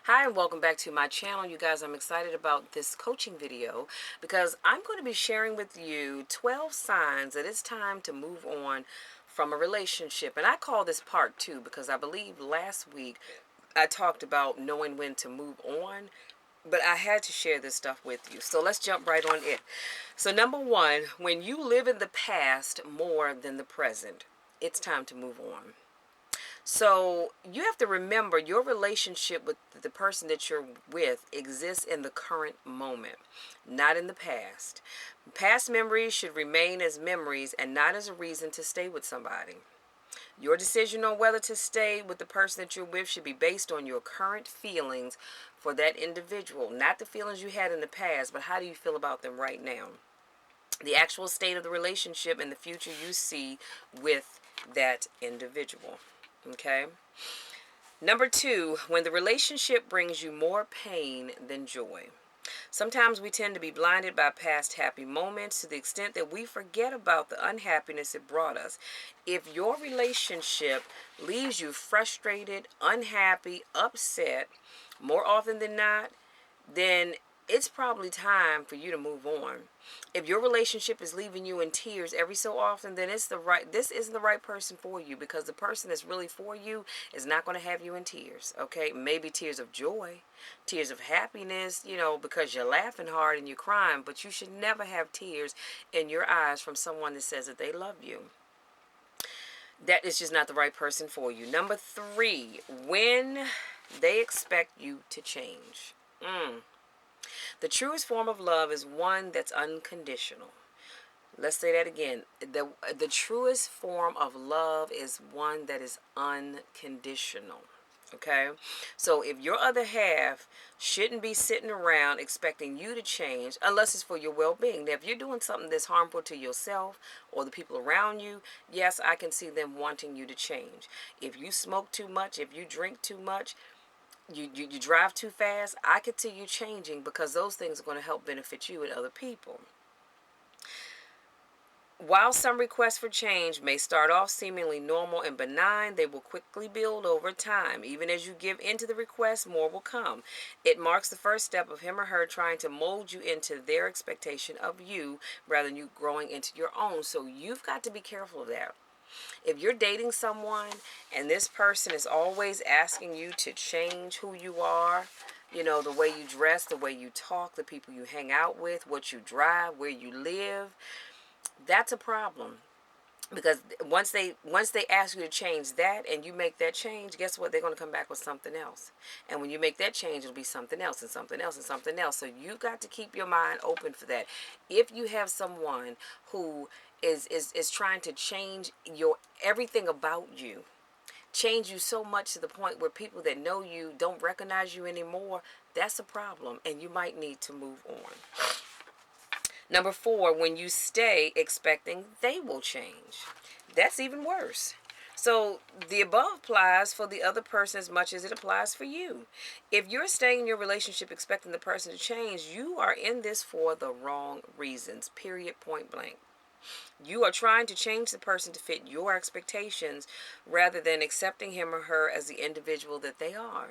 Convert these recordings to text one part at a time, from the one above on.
Hi and welcome back to my channel. You guys, I'm excited about this coaching video because I'm going to be sharing with you 12 signs that it's time to move on from a relationship. And I call this part 2 because I believe last week I talked about knowing when to move on, but I had to share this stuff with you. So let's jump right on it. So number 1, when you live in the past more than the present, it's time to move on. So you have to remember your relationship with the person that you're with exists in the current moment, not in the past. Past memories should remain as memories and not as a reason to stay with somebody. Your decision on whether to stay with the person that you're with should be based on your current feelings for that individual, not the feelings you had in the past, but how do you feel about them right now? The actual state of the relationship and the future you see with that individual. Okay? Number 2, when the relationship brings you more pain than joy. Sometimes we tend to be blinded by past happy moments to the extent that we forget about the unhappiness it brought us. If your relationship leaves you frustrated, unhappy, upset, more often than not, then it's probably time for you to move on. If your relationship is leaving you in tears every so often, then this isn't the right person for you, because the person that's really for you is not going to have you in tears. Okay, maybe tears of joy, tears of happiness, because you're laughing hard and you're crying, but you should never have tears in your eyes from someone that says that they love you. That is just not the right person for you. Number 3, when they expect you to change. The truest form of love is one that's unconditional. Let's say that again. The truest form of love is one that is unconditional. Okay? So if your other half shouldn't be sitting around expecting you to change unless it's for your well-being. Now, if you're doing something that's harmful to yourself or the people around you, yes, I can see them wanting you to change. If you smoke too much, if you drink too much, you drive too fast, I could see you changing, because those things are going to help benefit you and other people. While some requests for change may start off seemingly normal and benign, they will quickly build over time. Even as you give in to the request, more will come. It marks the first step of him or her trying to mold you into their expectation of you rather than you growing into your own. So you've got to be careful of that. If you're dating someone and this person is always asking you to change who you are, the way you dress, the way you talk, the people you hang out with, what you drive, where you live, that's a problem. Because once they ask you to change that and you make that change, guess what? They're going to come back with something else. And when you make that change, it'll be something else and something else and something else. So you got to keep your mind open for that. If you have someone who is trying to change your everything about you, change you so much to the point where people that know you don't recognize you anymore, that's a problem, and you might need to move on. Number 4, when you stay expecting they will change. That's even worse. So the above applies for the other person as much as it applies for you. If you're staying in your relationship expecting the person to change, you are in this for the wrong reasons. Period, point blank. You are trying to change the person to fit your expectations rather than accepting him or her as the individual that they are.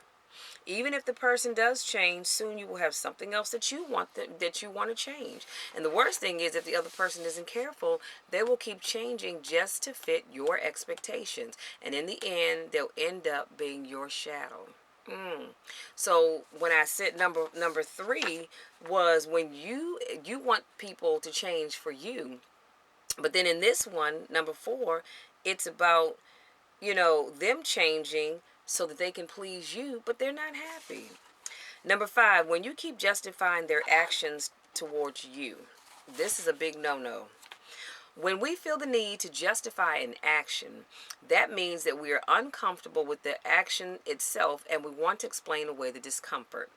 Even if the person does change, soon you will have something else that you want that you want to change. And the worst thing is, if the other person isn't careful, they will keep changing just to fit your expectations. And in the end, they'll end up being your shadow. So when I said number 3 was when you want people to change for you. But then in this one, number 4, it's about them changing so that they can please you, but they're not happy. Number 5, when you keep justifying their actions towards you. This is a big no-no. When we feel the need to justify an action, that means that we are uncomfortable with the action itself and we want to explain away the discomfort.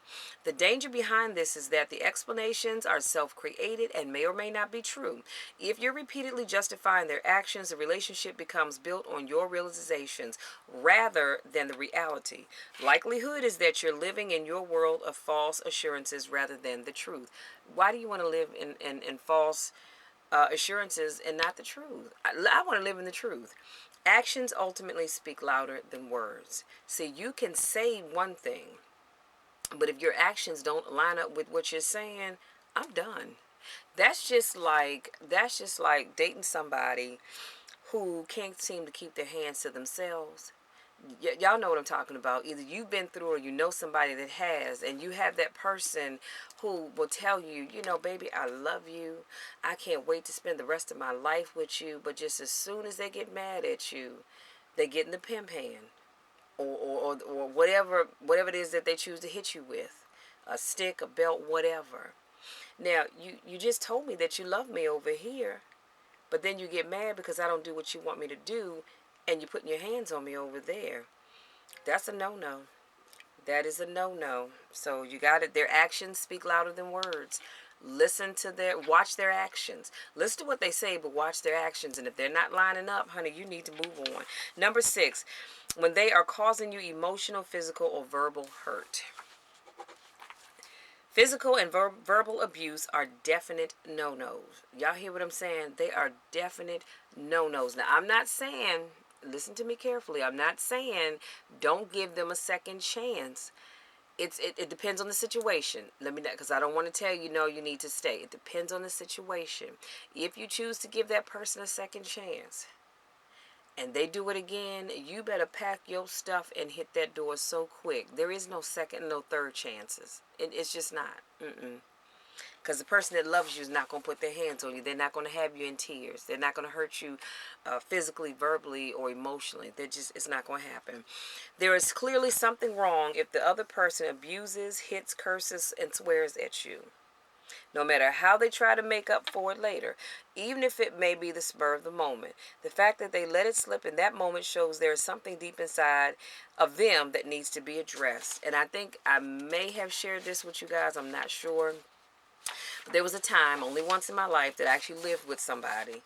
The danger behind this is that the explanations are self-created and may or may not be true. If you're repeatedly justifying their actions, the relationship becomes built on your realizations rather than the reality. Likelihood is that you're living in your world of false assurances rather than the truth. Why do you want to live in false assurances and not the truth? I want to live in the truth. Actions ultimately speak louder than words. See, you can say one thing But if your actions don't line up with what you're saying, I'm done. That's just like dating somebody who can't seem to keep their hands to themselves. Y'all know what I'm talking about. Either you've been through or you know somebody that has, and you have that person who will tell you, baby, I love you. I can't wait to spend the rest of my life with you. But just as soon as they get mad at you, they get in the pimp hand, or whatever it is that they choose to hit you with, a stick, a belt, whatever. Now you just told me that you love me over here, but then you get mad because I don't do what you want me to do, and you're putting your hands on me over there. That's a no-no. That is a no-no. So you got it. Their actions speak louder than words. Watch their actions. Listen to what they say, but watch their actions. And if they're not lining up, honey, you need to move on. Number 6, when they are causing you emotional, physical, or verbal hurt. Physical and verbal abuse are definite no-nos. Y'all hear what I'm saying? They are definite no-nos. Now, I'm not saying, listen to me carefully, I'm not saying don't give them a second chance. It depends on the situation. Let me know, because I don't want to tell you, no, you need to stay. It depends on the situation. If you choose to give that person a second chance and they do it again, you better pack your stuff and hit that door so quick. There is no second, no third chances. It's just not. Because the person that loves you is not going to put their hands on you. They're not going to have you in tears. They're not going to hurt you physically, verbally, or emotionally. It's not going to happen. There is clearly something wrong if the other person abuses, hits, curses, and swears at you. No matter how they try to make up for it later, even if it may be the spur of the moment. The fact that they let it slip in that moment shows there is something deep inside of them that needs to be addressed. And I think I may have shared this with you guys. I'm not sure. But there was a time, only once in my life, that I actually lived with somebody.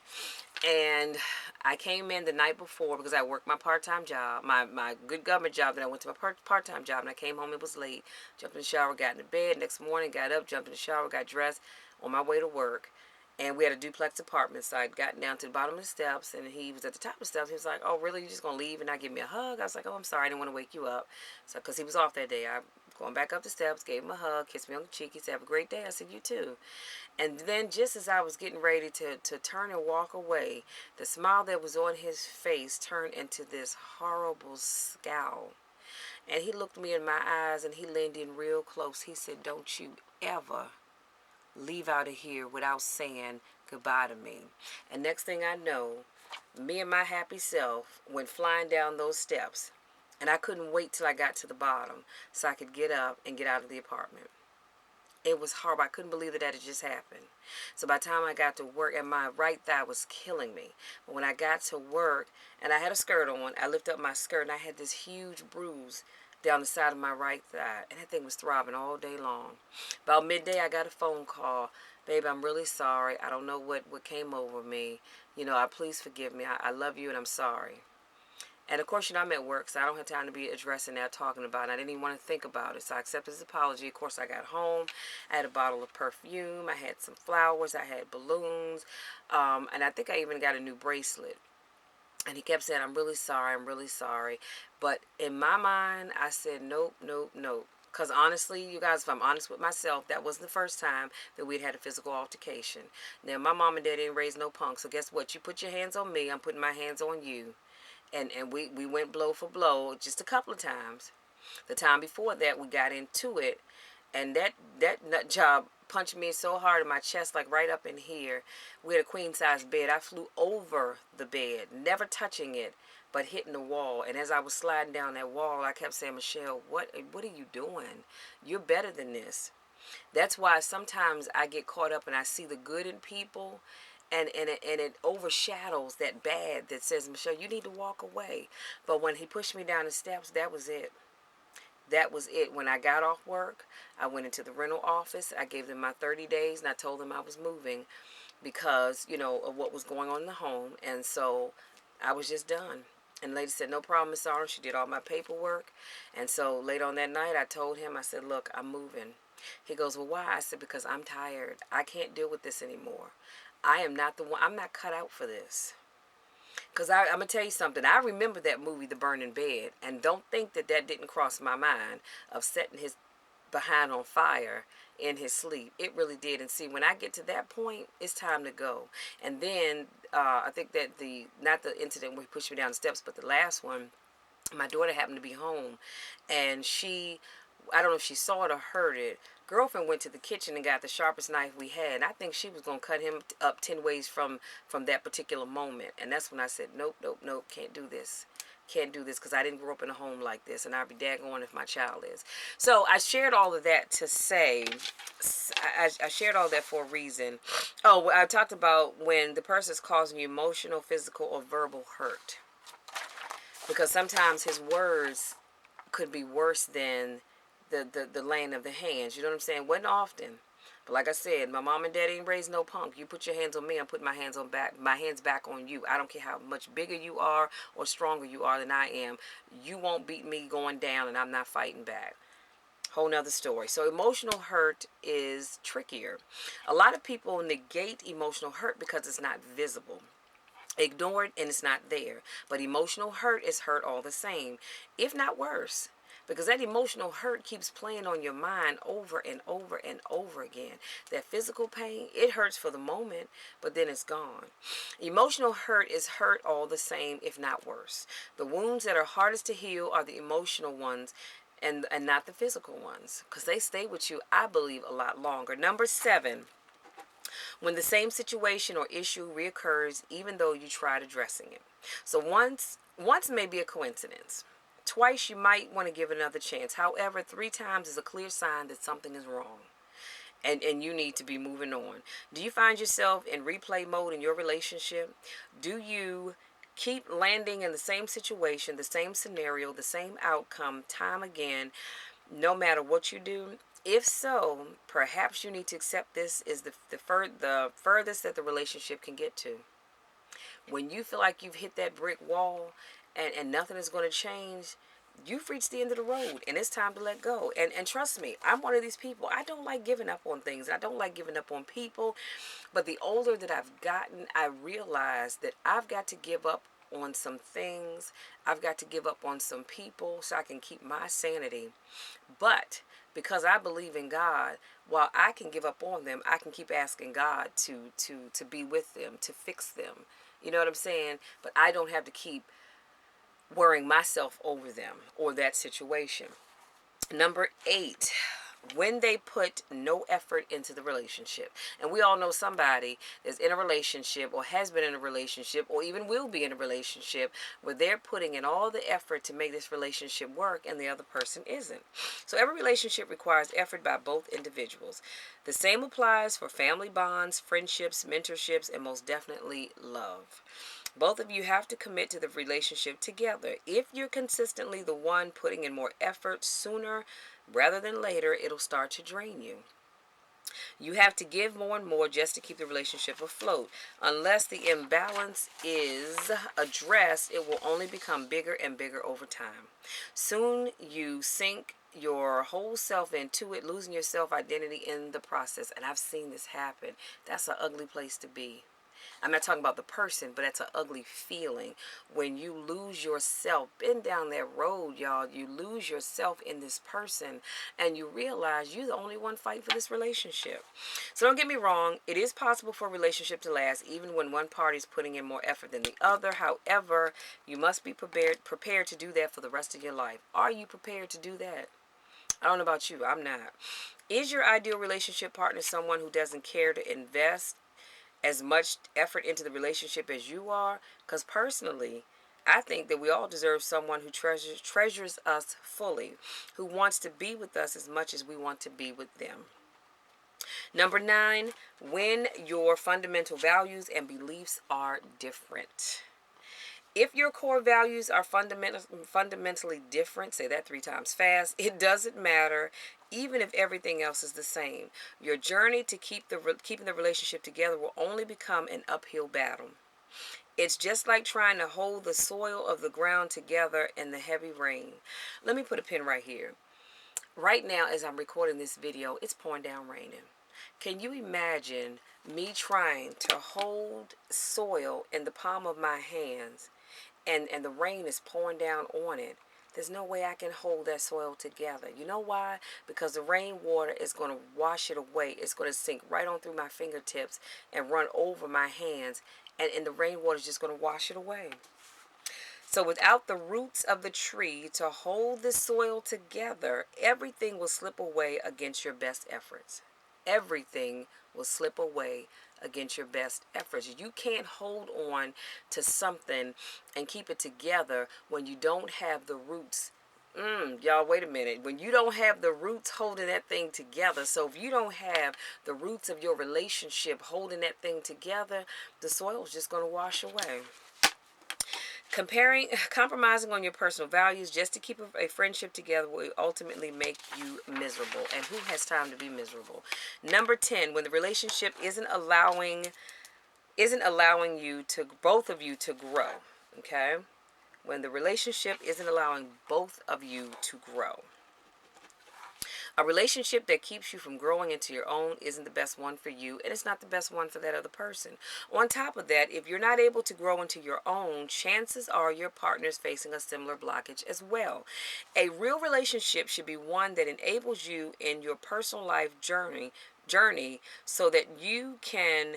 And I came in the night before because I worked my part-time job, my good government job. Then I went to my part-time job, and I came home. It was late. Jumped in the shower, got into bed. Next morning, got up, jumped in the shower, got dressed on my way to work. And we had a duplex apartment, so I'd gotten down to the bottom of the steps, and he was at the top of the steps. He was like, "Oh, really? You just gonna leave and not give me a hug?" I was like, "Oh, I'm sorry. I didn't want to wake you up." So, because he was off that day, I going back up the steps, gave him a hug, kissed me on the cheek. He said, "Have a great day." I said, "You too." And then just as I was getting ready to turn and walk away, the smile that was on his face turned into this horrible scowl. And he looked me in my eyes and he leaned in real close. He said, "Don't you ever leave out of here without saying goodbye to me." And next thing I know, me and my happy self went flying down those steps. And I couldn't wait till I got to the bottom so I could get up and get out of the apartment. It was horrible. I couldn't believe that had just happened. So by the time I got to work, and my right thigh was killing me. But when I got to work, and I had a skirt on, I lifted up my skirt, and I had this huge bruise down the side of my right thigh. And that thing was throbbing all day long. About midday, I got a phone call. "Babe, I'm really sorry. I don't know what came over me. Please forgive me. I love you, and I'm sorry." And of course, I'm at work, so I don't have time to be addressing that, talking about it. I didn't even want to think about it. So I accepted his apology. Of course, I got home. I had a bottle of perfume. I had some flowers. I had balloons. And I think I even got a new bracelet. And he kept saying, "I'm really sorry. I'm really sorry." But in my mind, I said, nope, nope, nope. Because honestly, you guys, if I'm honest with myself, that wasn't the first time that we'd had a physical altercation. Now, my mom and dad didn't raise no punk. So guess what? You put your hands on me, I'm putting my hands on you. And we went blow for blow just a couple of times. The time before that, we got into it, and that nut job punched me so hard in my chest, like right up in here. We had a queen size bed. I flew over the bed, never touching it, but hitting the wall. And as I was sliding down that wall, I kept saying, "Michelle, what are you doing? You're better than this." That's why sometimes I get caught up and I see the good in people, and it overshadows that bad that says, "Michelle, you need to walk away." But when he pushed me down the steps, that was it. That was it. When I got off work, I went into the rental office. I gave them my 30 days, and I told them I was moving because, of what was going on in the home. And so I was just done. And the lady said, "No problem, Miss Arnold." She did all my paperwork. And so later on that night, I told him, I said, "Look, I'm moving." He goes, "Well, why?" I said, "Because I'm tired. I can't deal with this anymore. I am not the one. I'm not cut out for this." Because I'm going to tell you something. I remember that movie, The Burning Bed. And don't think that didn't cross my mind of setting his behind on fire in his sleep. It really did. And see, when I get to that point, it's time to go. And then I think that not the incident where he pushed me down the steps, but the last one, my daughter happened to be home, and I don't know if she saw it or heard it. Girlfriend went to the kitchen and got the sharpest knife we had. And I think she was going to cut him up 10 ways from that particular moment. And that's when I said, nope, nope, nope, can't do this. Can't do this, because I didn't grow up in a home like this, and I'd be daggone if my child is. So I shared all of that to say, I shared all that for a reason. Oh, I talked about when the person's causing you emotional, physical, or verbal hurt. Because sometimes his words could be worse than the laying of the hands. You know what I'm saying? Wasn't often. But like I said, my mom and dad ain't raised no punk. You put your hands on me, I'm putting my hands back on you. I don't care how much bigger you are or stronger you are than I am. You won't beat me going down, and I'm not fighting back. Whole nother story. So emotional hurt is trickier. A lot of people negate emotional hurt because it's not visible. Ignore it and it's not there. But emotional hurt is hurt all the same, if not worse. Because that emotional hurt keeps playing on your mind over and over and over again. That physical pain, it hurts for the moment, but then it's gone. Emotional hurt is hurt all the same, if not worse. The wounds that are hardest to heal are the emotional ones, and not the physical ones. Because they stay with you, I believe, a lot longer. Number 7. When the same situation or issue reoccurs even though you tried addressing it. So once may be a coincidence. Twice you might want to give another chance. However, 3 times is a clear sign that something is wrong. And you need to be moving on. Do you find yourself in replay mode in your relationship? Do you keep landing in the same situation, the same scenario, the same outcome time again, no matter what you do? If so, perhaps you need to accept this is the furthest that the relationship can get to. When you feel like you've hit that brick wall and nothing is going to change, you've reached the end of the road, and it's time to let go. And trust me, I'm one of these people. I don't like giving up on things. I don't like giving up on people. But the older that I've gotten, I realize that I've got to give up on some things. I've got to give up on some people so I can keep my sanity. But because I believe in God, while I can give up on them, I can keep asking God to be with them, to fix them. You know what I'm saying? But I don't have to keep worrying myself over them or that situation. Number 8, when they put no effort into the relationship. And we all know somebody that's in a relationship or has been in a relationship or even will be in a relationship where they're putting in all the effort to make this relationship work and the other person isn't. So every relationship requires effort by both individuals. The same applies for family bonds, friendships, mentorships, and most definitely love. Both of you have to commit to the relationship together. If you're consistently the one putting in more effort, sooner rather than later, it'll start to drain you. You have to give more and more just to keep the relationship afloat. Unless the imbalance is addressed, it will only become bigger and bigger over time. Soon you sink your whole self into it, losing your self-identity in the process. And I've seen this happen. That's an ugly place to be. I'm not talking about the person, but that's an ugly feeling when you lose yourself. Been down that road, y'all. You lose yourself in this person and you realize you're the only one fighting for this relationship. So don't get me wrong. It is possible for a relationship to last even when one party is putting in more effort than the other. However, you must be prepared to do that for the rest of your life. Are you prepared to do that? I don't know about you. I'm not. Is your ideal relationship partner someone who doesn't care to invest as much effort into the relationship as you are? Because personally, I think that we all deserve someone who treasures us fully, who wants to be with us as much as we want to be with them. Number 9, when your fundamental values and beliefs are different. If your core values are fundamentally different, say that 3 times fast, it doesn't matter, even if everything else is the same. Your journey to keeping the relationship together will only become an uphill battle. It's just like trying to hold the soil of the ground together in the heavy rain. Let me put a pin right here. Right now, as I'm recording this video, it's pouring down raining. Can you imagine me trying to hold soil in the palm of my hands and the rain is pouring down on it? there's no way I can hold that soil together. You know why? Because the rainwater is going to wash it away. It's going to sink right on through my fingertips and run over my hands. And the rainwater is just going to wash it away. So without the roots of the tree to hold the soil together, everything will slip away against your best efforts. Everything will slip away against your best efforts. You can't hold on to something and keep it together when you don't have the roots. Y'all, wait a minute. When you don't have the roots holding that thing together, so if you don't have the roots of your relationship holding that thing together, the soil is just going to wash away. Compromising on your personal values just to keep a friendship together will ultimately make you miserable. And who has time to be miserable? Number 10, when the relationship isn't allowing you to, both of you to grow. Okay? When the relationship isn't allowing both of you to grow. A relationship that keeps you from growing into your own isn't the best one for you, and it's not the best one for that other person. On top of that, if you're not able to grow into your own, chances are your partner's facing a similar blockage as well. A real relationship should be one that enables you in your personal life journey so that you can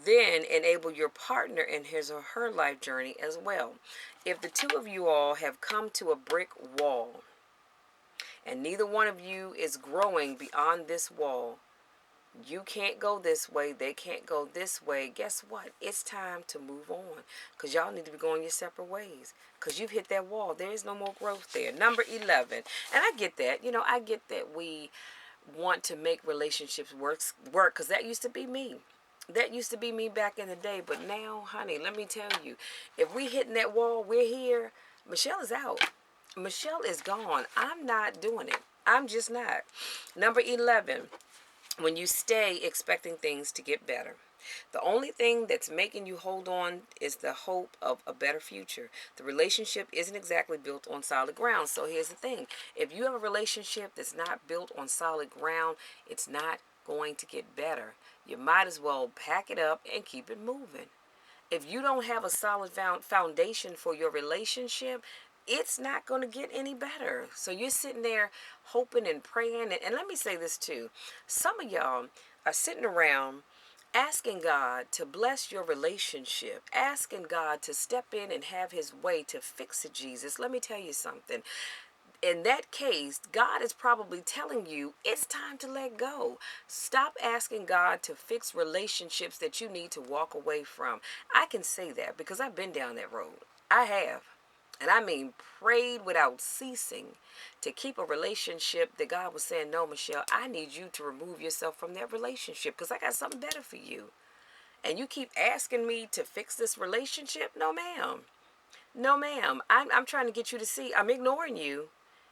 then enable your partner in his or her life journey as well. If the two of you all have come to a brick wall, and neither one of you is growing beyond this wall, you can't go this way, they can't go this way, guess what? It's time to move on, because y'all need to be going your separate ways, because you've hit that wall. There is no more growth there. Number 11, and I get that. I get that we want to make relationships work, because that used to be me. That used to be me back in the day, but now, honey, let me tell you, if we hitting that wall, we're here. Michelle is out. Michelle is gone. I'm not doing it. I'm just not. Number 11, when you stay expecting things to get better. The only thing that's making you hold on is the hope of a better future. The relationship isn't exactly built on solid ground. So here's the thing. If you have a relationship that's not built on solid ground, it's not going to get better. You might as well pack it up and keep it moving. If you don't have a solid foundation for your relationship, it's not going to get any better. So you're sitting there hoping and praying. And let me say this too. Some of y'all are sitting around asking God to bless your relationship, asking God to step in and have his way to fix it, Jesus. Let me tell you something. In that case, God is probably telling you it's time to let go. Stop asking God to fix relationships that you need to walk away from. I can say that because I've been down that road. I have. And I mean, prayed without ceasing to keep a relationship that God was saying, no, Michelle, I need you to remove yourself from that relationship because I got something better for you. And you keep asking me to fix this relationship? No, ma'am. No, ma'am. I'm trying to get you to see I'm ignoring you.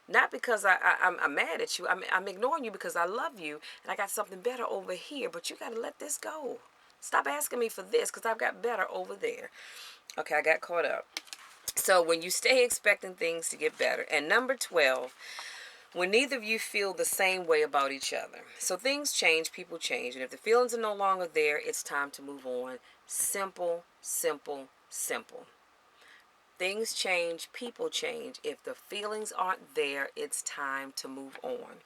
Not because I'm mad at you. I'm ignoring you because I love you and I got something better over here. But you got to let this go. Stop asking me for this because I've got better over there. Okay, I got caught up. So when you stay expecting things to get better. And number 12, when neither of you feel the same way about each other. So things change, people change. And if the feelings are no longer there, it's time to move on. Simple, simple, simple. Things change, people change. If the feelings aren't there, it's time to move on.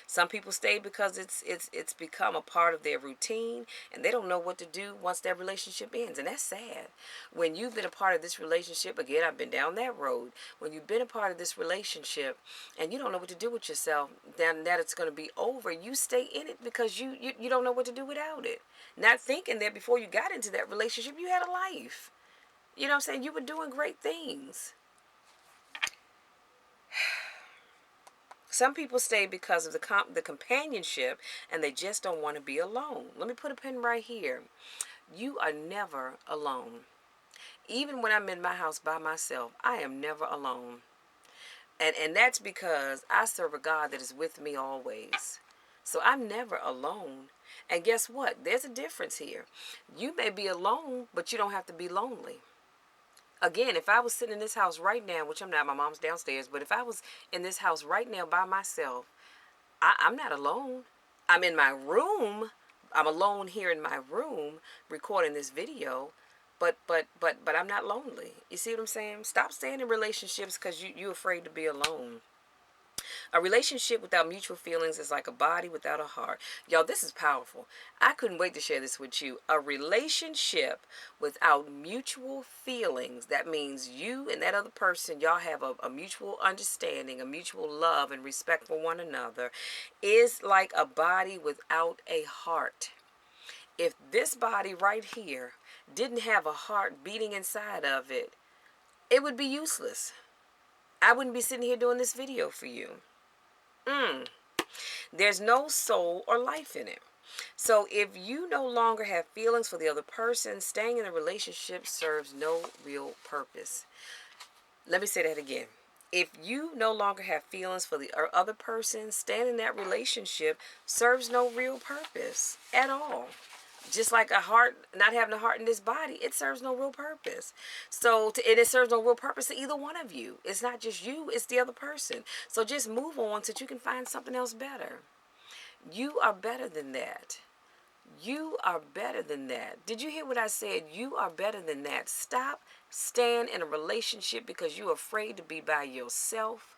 Some people stay because it's become a part of their routine and they don't know what to do once their relationship ends. And that's sad. When you've been a part of this relationship, again, I've been down that road. When you've been a part of this relationship and you don't know what to do with yourself, then that it's going to be over. You stay in it because you don't know what to do without it. Not thinking that before you got into that relationship, you had a life. You know what I'm saying? You were doing great things. Some people stay because of the companionship and they just don't want to be alone. Let me put a pin right here. You are never alone. Even when I'm in my house by myself, I am never alone. And that's because I serve a God that is with me always. So I'm never alone. And guess what? There's a difference here. You may be alone, but you don't have to be lonely. Again, if I was sitting in this house right now, which I'm not, my mom's downstairs, but if I was in this house right now by myself, I'm not alone. I'm in my room. I'm alone here in my room recording this video, but I'm not lonely. You see what I'm saying? Stop staying in relationships because you're afraid to be alone. A relationship without mutual feelings is like a body without a heart. Y'all, this is powerful. I couldn't wait to share this with you. A relationship without mutual feelings, that means you and that other person, y'all have a mutual understanding, a mutual love and respect for one another, is like a body without a heart. If this body right here didn't have a heart beating inside of it, it would be useless. I wouldn't be sitting here doing this video for you. There's no soul or life in it. So if you no longer have feelings for the other person, staying in a relationship serves no real purpose. Let me say that again. If you no longer have feelings for the other person, staying in that relationship serves no real purpose at all. Just like a heart, not having a heart in this body, it serves no real purpose. And it serves no real purpose to either one of you. It's not just you, it's the other person. So just move on so that you can find something else better. You are better than that. You are better than that. Did you hear what I said? You are better than that. Stop staying in a relationship because you're afraid to be by yourself.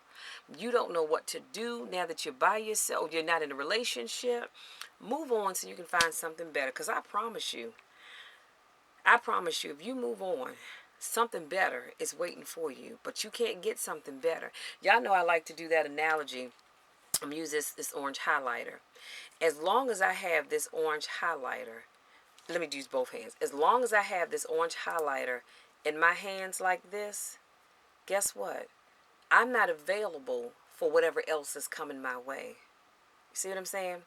You don't know what to do now that you're by yourself. You're not in a relationship. Move on so you can find something better. Because I promise you, if you move on, something better is waiting for you. But you can't get something better. Y'all know I like to do that analogy. I'm going to use this orange highlighter. As long as I have this orange highlighter, let me use both hands. As long as I have this orange highlighter in my hands like this, guess what? I'm not available for whatever else is coming my way. You see what I'm saying?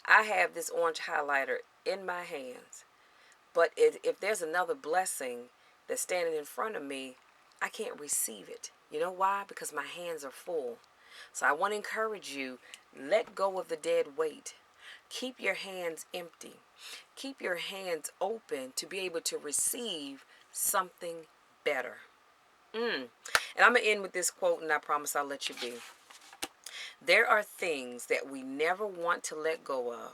I have this orange highlighter in my hands. But if there's another blessing that's standing in front of me, I can't receive it. You know why? Because my hands are full. So I want to encourage you, let go of the dead weight. Keep your hands empty. Keep your hands open to be able to receive something better. And I'm going to end with this quote, and I promise I'll let you be. There are things that we never want to let go of.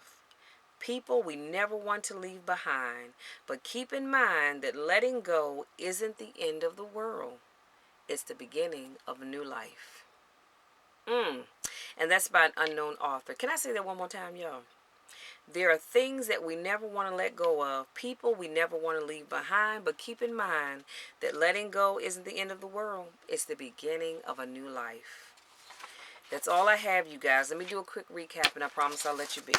People we never want to leave behind. But keep in mind that letting go isn't the end of the world. It's the beginning of a new life. And that's by an unknown author. Can I say that one more time, y'all? There are things that we never want to let go of, people we never want to leave behind, but keep in mind that letting go isn't the end of the world. It's the beginning of a new life. That's all I have, you guys. Let me do a quick recap, and I promise I'll let you be.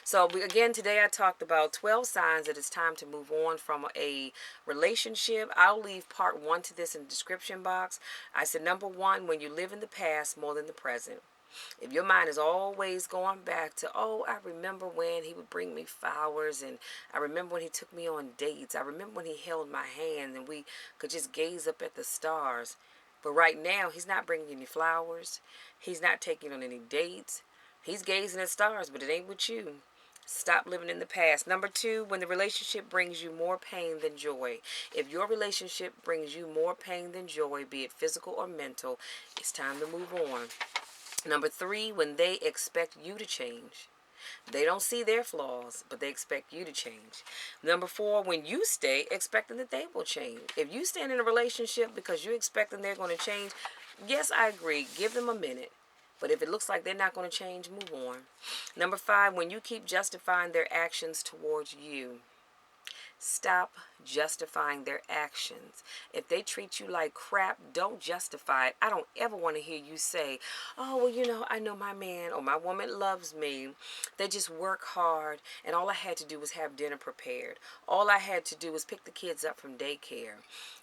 So, again, today I talked about 12 signs that it's time to move on from a relationship. I'll leave part 1 to this in the description box. I said, number 1, when you live in the past more than the present. If your mind is always going back to, oh, I remember when he would bring me flowers, and I remember when he took me on dates. I remember when he held my hand and we could just gaze up at the stars. But right now, he's not bringing any flowers. He's not taking on any dates. He's gazing at stars, but it ain't with you. Stop living in the past. Number 2, when the relationship brings you more pain than joy. If your relationship brings you more pain than joy, be it physical or mental, it's time to move on. Number 3, when they expect you to change. They don't see their flaws, but they expect you to change. Number 4, when you stay expecting that they will change. If you stand in a relationship because you're expecting they're going to change, yes, I agree. Give them a minute. But if it looks like they're not going to change, move on. Number 5, when you keep justifying their actions towards you. Stop justifying their actions. If they treat you like crap, don't justify it. I don't ever want to hear you say, oh, well, I know my man or my woman loves me. They just work hard, and all I had to do was have dinner prepared. All I had to do was pick the kids up from daycare.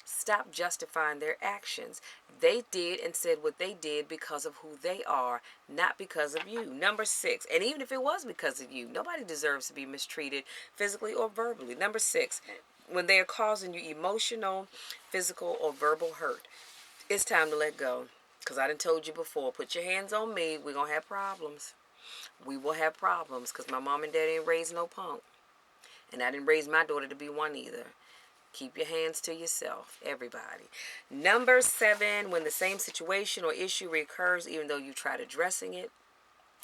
Stop justifying their actions. They did and said what they did because of who they are, not because of you. Number 6, and even if it was because of you, nobody deserves to be mistreated physically or verbally. Number 6, when they are causing you emotional, physical, or verbal hurt, it's time to let go. Because I done told you before, put your hands on me, we're going to have problems. We will have problems because my mom and dad ain't raised no punk. And I didn't raise my daughter to be one either. Keep your hands to yourself, everybody. Number 7, when the same situation or issue recurs, even though you tried addressing it,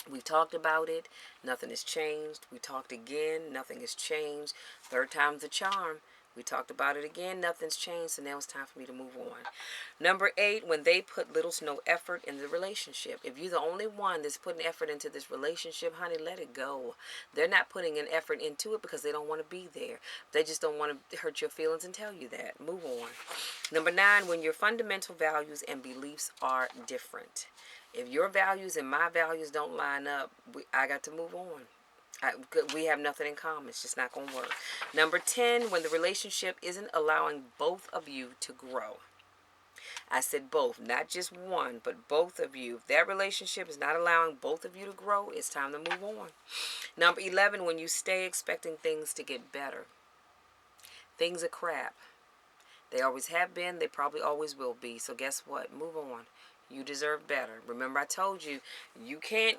we've talked about it, nothing has changed. We talked again, nothing has changed. Third time's a charm. We talked about it again. Nothing's changed, so now it's time for me to move on. Number 8, when they put little to no effort in the relationship. If you're the only one that's putting effort into this relationship, honey, let it go. They're not putting an effort into it because they don't want to be there. They just don't want to hurt your feelings and tell you that. Move on. Number 9, when your fundamental values and beliefs are different. If your values and my values don't line up, I got to move on. We have nothing in common. It's just not going to work. Number 10, when the relationship isn't allowing both of you to grow. I said both, not just one, but both of you. If that relationship is not allowing both of you to grow, it's time to move on. Number 11, when you stay expecting things to get better. Things are crap. They always have been. They probably always will be. So guess what? Move on. You deserve better. Remember, I told you, you can't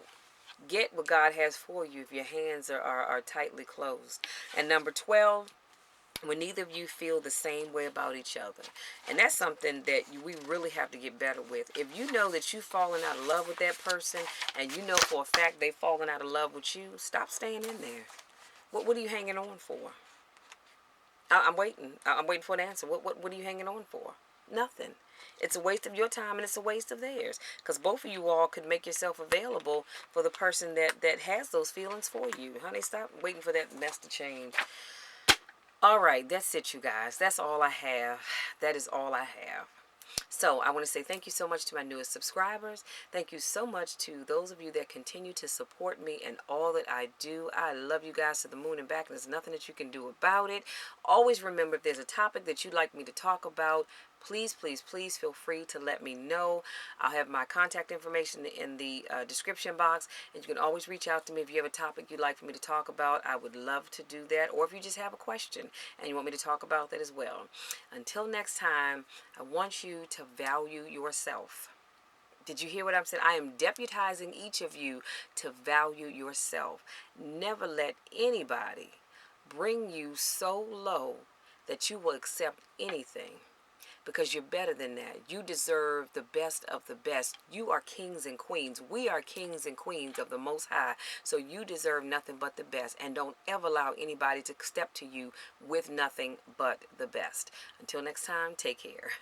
get what God has for you if your hands are tightly closed. And number 12, when neither of you feel the same way about each other. And that's something that we really have to get better with. If you know that you've fallen out of love with that person, and you know for a fact they've fallen out of love with you, stop staying in there. What are you hanging on for? I'm waiting. I'm waiting for an answer. What are you hanging on for? Nothing. It's a waste of your time and it's a waste of theirs. Because both of you all could make yourself available for the person that has those feelings for you. Honey, stop waiting for that mess to change. All right, that's it, you guys. That's all I have. That is all I have. So I want to say thank you so much to my newest subscribers. Thank you so much to those of you that continue to support me and all that I do. I love you guys to the moon and back, and there's nothing that you can do about it. Always remember, if there's a topic that you'd like me to talk about, please, please, please feel free to let me know. I'll have my contact information in the description box, and you can always reach out to me if you have a topic you'd like for me to talk about. I would love to do that, or if you just have a question and you want me to talk about that as well. Until next time, I want you to value yourself. Did you hear what I'm saying? I am deputizing each of you to value yourself. Never let anybody bring you so low that you will accept anything, because you're better than that. You deserve the best of the best. You are kings and queens. We are kings and queens of the Most High. So you deserve nothing but the best. And don't ever allow anybody to step to you with nothing but the best. Until next time, take care.